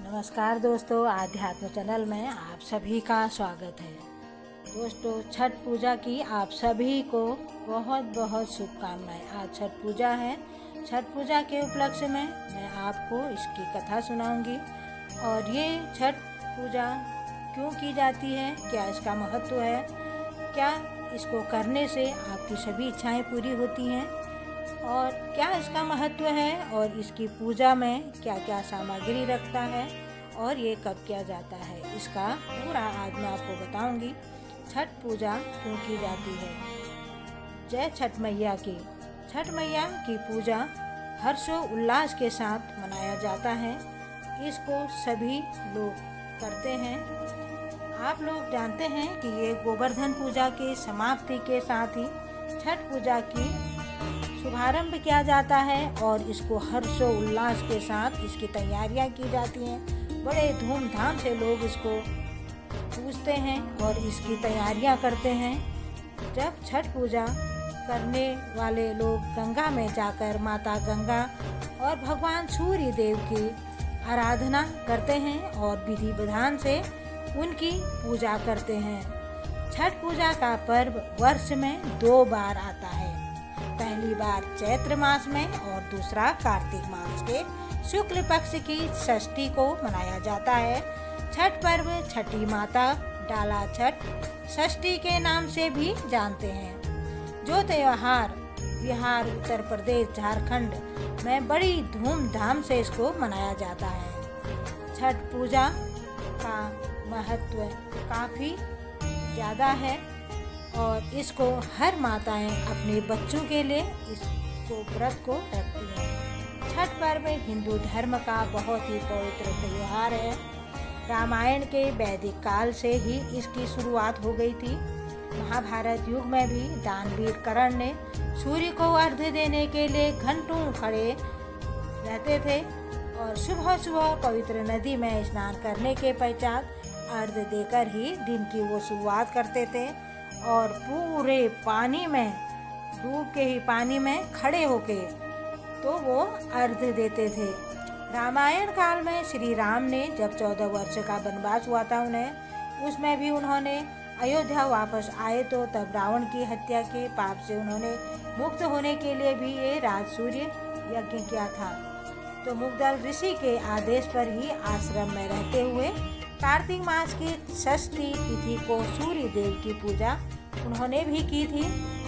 नमस्कार दोस्तों, आध्यात्म चैनल में आप सभी का स्वागत है। दोस्तों, छठ पूजा की आप सभी को बहुत बहुत शुभकामनाएं। आज छठ पूजा है। छठ पूजा के उपलक्ष्य में मैं आपको इसकी कथा सुनाऊंगी और ये छठ पूजा क्यों की जाती है, क्या इसका महत्व है, क्या इसको करने से आपकी सभी इच्छाएं पूरी होती हैं और क्या इसका महत्व है और इसकी पूजा में क्या क्या सामग्री रखता है और ये कब किया जाता है, इसका पूरा आज मैं आपको बताऊंगी। छठ पूजा क्यों की जाती है। जय छठ मैया की। छठ मैया की पूजा हर्षो उल्लास के साथ मनाया जाता है। इसको सभी लोग करते हैं। आप लोग जानते हैं कि ये गोवर्धन पूजा की समाप्ति के साथ ही छठ पूजा की शुभारंभ किया जाता है और इसको हर्षो उल्लास के साथ इसकी तैयारियां की जाती हैं। बड़े धूमधाम से लोग इसको पूजते हैं और इसकी तैयारियां करते हैं। जब छठ पूजा करने वाले लोग गंगा में जाकर माता गंगा और भगवान सूर्य देव की आराधना करते हैं और विधि विधान से उनकी पूजा करते हैं। छठ पूजा का पर्व वर्ष में 2 बार आता है। पहली बार चैत्र मास में और दूसरा कार्तिक मास के शुक्ल पक्ष की षष्ठी को मनाया जाता है। छठ पर्व छठी माता डाला छठ षष्ठी के नाम से भी जानते हैं। जो त्योहार बिहार, उत्तर प्रदेश, झारखंड में बड़ी धूमधाम से इसको मनाया जाता है। छठ पूजा का महत्व काफ़ी ज़्यादा है और इसको हर माताएं अपने बच्चों के लिए इसको व्रत को रखती हैं। छठ पर्व हिंदू धर्म का बहुत ही पवित्र त्योहार है। रामायण के वैदिक काल से ही इसकी शुरुआत हो गई थी। महाभारत युग में भी दानवीर कर्ण ने सूर्य को अर्घ्य देने के लिए घंटों खड़े रहते थे और सुबह सुबह पवित्र नदी में स्नान करने के पश्चात अर्घ्य देकर ही दिन की वो शुरुआत करते थे और पूरे पानी में डूब के ही पानी में खड़े होके तो वो अर्घ्य देते थे। रामायण काल में श्री राम ने जब 14 वर्ष का वनवास हुआ था उसमें भी उन्होंने अयोध्या वापस आए तो तब रावण की हत्या के पाप से उन्होंने मुक्त होने के लिए भी ये राजसूर्य यज्ञ किया था। तो मुग्दल ऋषि के आदेश पर ही आश्रम में रहते हुए कार्तिक मास की षष्ठी तिथि को सूर्य देव की पूजा उन्होंने भी की थी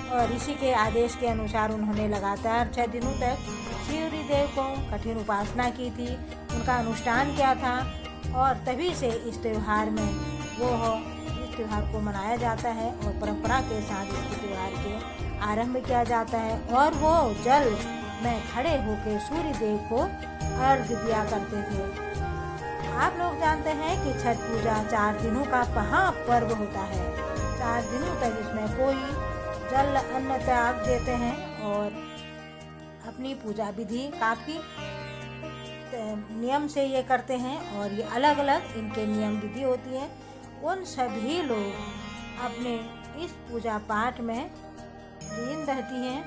और ऋषि के आदेश के अनुसार उन्होंने लगातार 6 दिनों तक सूर्य देव को कठिन उपासना की थी, उनका अनुष्ठान किया था और तभी से इस त्यौहार को मनाया जाता है और परंपरा के साथ इस त्यौहार के आरंभ किया जाता है और वो जल में खड़े होकर सूर्य देव को अर्घ्य दिया करते थे। आप लोग जानते हैं कि छठ पूजा 4 दिनों का महापर्व होता है। 4 दिनों तक इसमें कोई जल अन्न त्याग देते हैं और अपनी पूजा विधि काफ़ी नियम से ये करते हैं और ये अलग अलग इनके नियम विधि होती है। उन सभी लोग अपने इस पूजा पाठ में लीन रहती हैं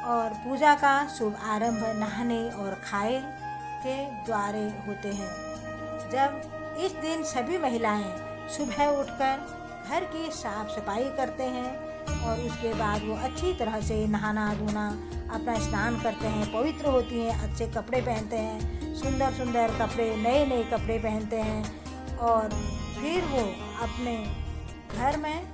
और पूजा का शुभ आरंभ नहाने और खाए के द्वारे होते हैं। जब इस दिन सभी महिलाएं सुबह उठकर घर की साफ सफाई करते हैं और उसके बाद वो अच्छी तरह से नहाना धोना अपना स्नान करते हैं, पवित्र होती हैं, अच्छे कपड़े पहनते हैं, सुंदर सुंदर कपड़े, नए नए कपड़े पहनते हैं और फिर वो अपने घर में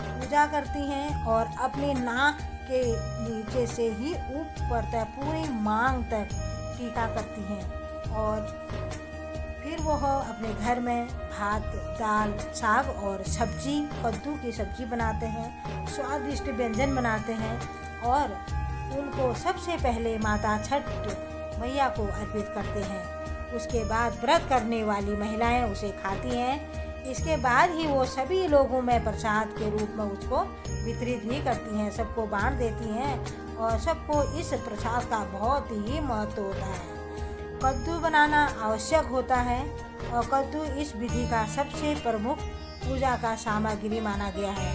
पूजा करती हैं और अपने नाक के नीचे से ही ऊपर तक पूरी मांग तक टीका करती हैं और फिर वो अपने घर में भात, दाल, साग और सब्जी, कद्दू की सब्जी बनाते हैं, स्वादिष्ट व्यंजन बनाते हैं और उनको सबसे पहले माता छठ मैया को अर्पित करते हैं। उसके बाद व्रत करने वाली महिलाएं उसे खाती हैं। इसके बाद ही वो सभी लोगों में प्रसाद के रूप में उसको वितरित भी करती हैं, सबको बांट देती हैं और सबको इस प्रसाद का बहुत ही महत्व होता है। कद्दू बनाना आवश्यक होता है और कद्दू इस विधि का सबसे प्रमुख पूजा का सामग्री माना गया है।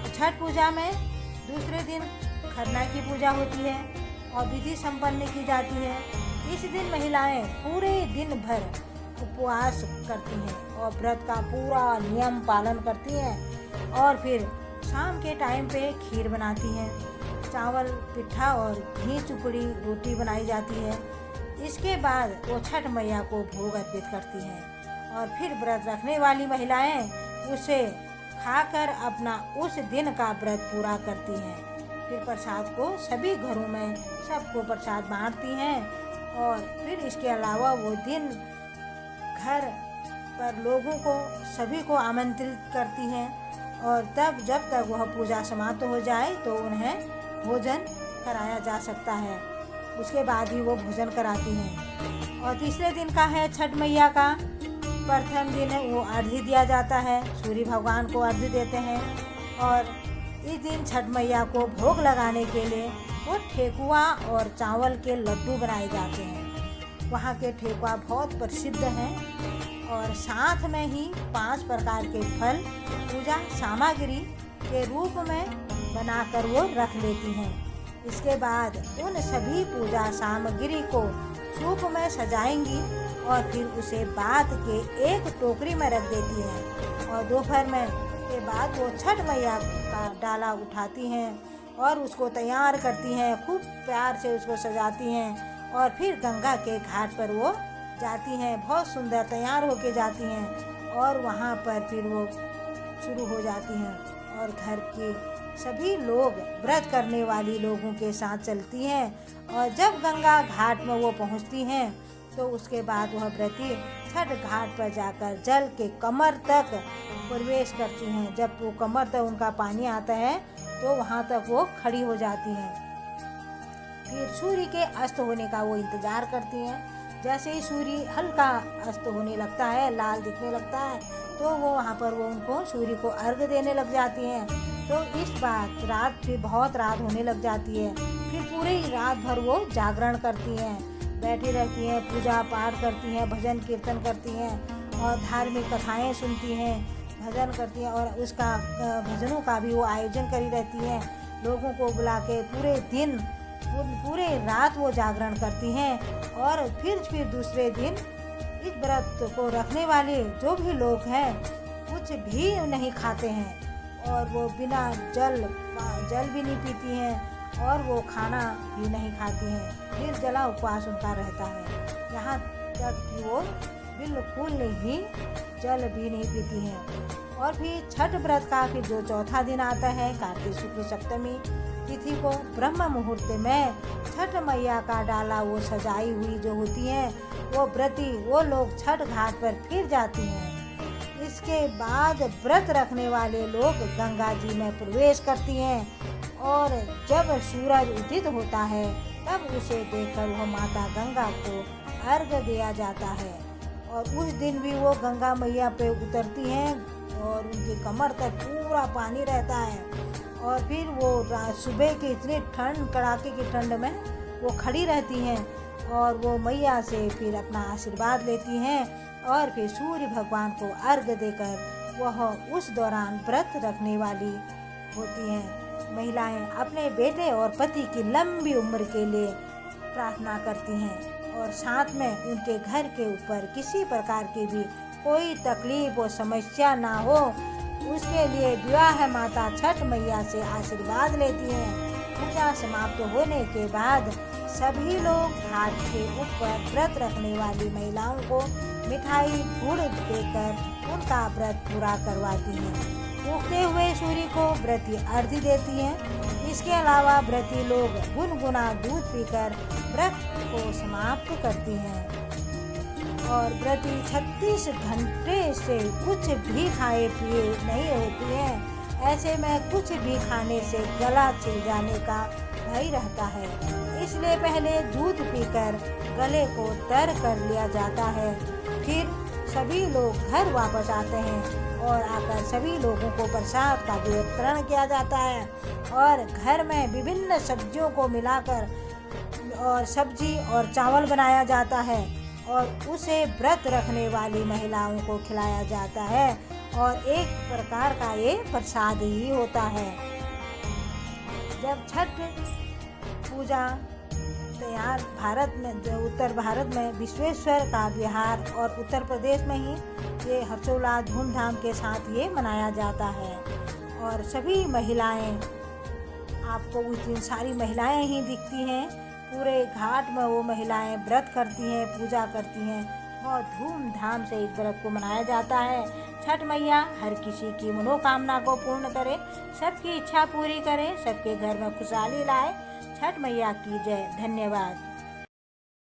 छठ पूजा में दूसरे दिन खरना की पूजा होती है और विधि संपन्न की जाती है। इस दिन महिलाएं पूरे दिन भर उपवास करती हैं और व्रत का पूरा नियम पालन करती हैं और फिर शाम के टाइम पे खीर बनाती हैं, चावल पिट्ठा और घी चुपड़ी रोटी बनाई जाती है। इसके बाद वो छठ मैया को भोग अर्पित करती हैं और फिर व्रत रखने वाली महिलाएं उसे खाकर अपना उस दिन का व्रत पूरा करती हैं। फिर प्रसाद को सभी घरों में सबको प्रसाद बांटती हैं और फिर इसके अलावा वो दिन घर पर लोगों को सभी को आमंत्रित करती हैं और तब जब तक वह पूजा समाप्त हो जाए तो उन्हें भोजन कराया जा सकता है। उसके बाद ही वो भोजन कराती हैं। और तीसरे दिन का है छठ मैया का प्रथम दिन है वो अर्घ्य दिया जाता है, सूर्य भगवान को अर्घ्य देते हैं और इस दिन छठ मैया को भोग लगाने के लिए वो ठेकुआ और चावल के लड्डू बनाए जाते हैं। वहाँ के ठेकुआ बहुत प्रसिद्ध हैं और साथ में ही 5 प्रकार के फल पूजा सामग्री के रूप में बनाकर वो रख लेती हैं। इसके बाद उन सभी पूजा सामग्री को सूप में सजाएंगी और फिर उसे बात के एक टोकरी में रख देती हैं और दोपहर में के बाद वो छठ मैया का डाला उठाती हैं और उसको तैयार करती हैं, खूब प्यार से उसको सजाती हैं और फिर गंगा के घाट पर वो जाती हैं। बहुत सुंदर तैयार होके जाती हैं और वहाँ पर फिर वो शुरू हो जाती हैं और घर के सभी लोग व्रत करने वाली लोगों के साथ चलती हैं और जब गंगा घाट में वो पहुँचती हैं तो उसके बाद वह व्रती छठ घाट पर जाकर जल के कमर तक प्रवेश करती हैं। जब वो कमर तक उनका पानी आता है तो वहाँ तक वो खड़ी हो जाती हैं। फिर सूर्य के अस्त होने का वो इंतज़ार करती हैं। जैसे ही सूर्य हल्का अस्त होने लगता है, लाल दिखने लगता है, तो वो वहाँ पर वो उनको सूर्य को अर्घ देने लग जाती हैं। तो इस बात रात फिर बहुत रात होने लग जाती है। फिर पूरी रात भर वो जागरण करती हैं, बैठी रहती हैं, पूजा पाठ करती हैं, भजन कीर्तन करती हैं और धार्मिक कथाएं सुनती हैं, भजन करती हैं और उसका भजनों का भी वो आयोजन करी रहती हैं। लोगों को बुला के पूरे रात वो जागरण करती हैं और फिर दूसरे दिन इस व्रत को रखने वाले जो भी लोग हैं कुछ भी नहीं खाते हैं और वो बिना जल भी नहीं पीती हैं और वो खाना भी नहीं खाती हैं। निर्जला उपवास उनका रहता है, यहाँ तक कि वो बिल्कुल ही जल भी नहीं पीती हैं। और फिर छठ व्रत का फिर जो चौथा दिन आता है कार्तिक शुक्ल सप्तमी तिथि को ब्रह्म मुहूर्त में छठ मैया का डाला वो सजाई हुई जो होती है वो व्रती वो लोग छठ घाट पर फिर जाती हैं। इसके बाद व्रत रखने वाले लोग गंगा जी में प्रवेश करती हैं और जब सूरज उदित होता है तब उसे देखकर वह माता गंगा को अर्घ दिया जाता है और उस दिन भी वो गंगा मैया पे उतरती हैं और उनकी कमर तक पूरा पानी रहता है और फिर वो सुबह की इतनी ठंड कड़ाके की ठंड में वो खड़ी रहती हैं और वो मैया से फिर अपना आशीर्वाद लेती हैं और फिर सूर्य भगवान को अर्घ देकर वह उस दौरान व्रत रखने वाली होती हैं। महिलाएं अपने बेटे और पति की लंबी उम्र के लिए प्रार्थना करती हैं और साथ में उनके घर के ऊपर किसी प्रकार की भी कोई तकलीफ और समस्या ना हो उसके लिए विवाह माता छठ मैया से आशीर्वाद लेती हैं। पूजा समाप्त होने के बाद सभी लोग घाट के ऊपर व्रत रखने वाली महिलाओं को मिठाई गुड़ देकर उनका व्रत पूरा करवाती हैं। उगते हुए सूर्य को व्रती अर्घ्य देती हैं। इसके अलावा व्रती लोग गुनगुना दूध पीकर व्रत को समाप्त करती हैं और व्रती 36 घंटे से कुछ भी खाए पिए नहीं होती हैं। ऐसे में कुछ भी खाने से गला छिल जाने का भय रहता है, इसलिए पहले दूध पीकर गले को तर कर लिया जाता है। फिर सभी लोग घर वापस आते हैं और आकर सभी लोगों को प्रसाद का वितरण किया जाता है और घर में विभिन्न सब्जियों को मिलाकर और सब्जी और चावल बनाया जाता है और उसे व्रत रखने वाली महिलाओं को खिलाया जाता है और एक प्रकार का ये प्रसाद ही होता है। जब छठ पूजा तैयार भारत में, जो उत्तर भारत में विश्वेश्वर का बिहार और उत्तर प्रदेश में ही ये हर्षोल्लास धूमधाम के साथ ये मनाया जाता है। और सभी महिलाएं, आपको उस दिन सारी महिलाएं ही दिखती हैं। पूरे घाट में वो महिलाएं व्रत करती हैं, पूजा करती हैं। बहुत धूमधाम से इस व्रत को मनाया जाता है। छठ मैया हर किसी की मनोकामना को पूर्ण करे, सबकी इच्छा पूरी करे, सबके घर में खुशहाली लाए। छठ मैया की जय। धन्यवाद।